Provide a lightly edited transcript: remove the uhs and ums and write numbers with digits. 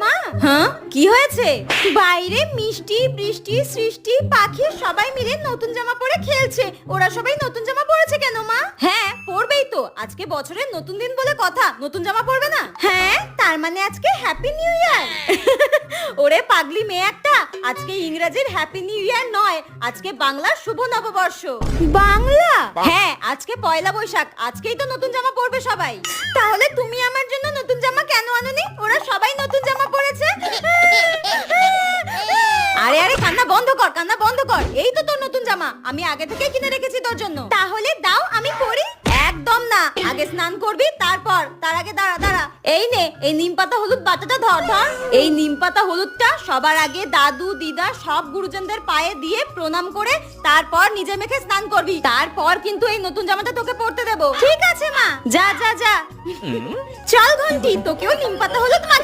মা। হ্যাঁ, কি হয়েছে? বাইরে মিষ্টি, বৃষ্টি, সৃষ্টি, পাখি সবাই মিলে নতুন জামা পরে খেলছে। ওরা সবাই নতুন জামা পরেছে কেন মা? হ্যাঁ, পরবেই তো। আজকে বছরের নতুন দিন বলে কথা, নতুন জামা পরবে না? হ্যাঁ, তার মানে আজকে হ্যাপি নিউ ইয়ার। ওরে পাগলি মেয়ে একটা, আজকে ইংরেজির হ্যাপি নিউ ইয়ার নয়, আজকে বাংলার শুভ নববর্ষ। বাংলা? হ্যাঁ, আজকে পয়লা বৈশাখ, আজকেই তো নতুন জামা পরবে সবাই। তাহলে তুমি আমার জন্য নতুন জামা কেন আনোনি? ওরা সবাই নতুন জামা পরেছে। আরে আরে, কান্না বন্ধ কর, কান্না বন্ধ কর। এই তো তোর নতুন জামা, আমি আগে থেকেই কিনে রেখেছি তোর জন্য। তাহলে দাও, আমি পরি। একদম না, আগে স্নান করবি তারপর। তার আগে দাঁড়া দাঁড়া, এই নে, এই নিম পাতা হলুদ বাটাটা ধর ধর। এই নিম পাতা হলুদটা সবার আগে দাদু দিদা সব গুরুজনদের পায়ে দিয়ে প্রণাম করে তারপর নিজে মেখে স্নান করবি। তারপর কিন্তু এই নতুন জামাটা তোকে পরতে দেবো। ঠিক আছে মা, যা যা যা। চল ঘন্টি, তোকেও নিম পাতা হলুদ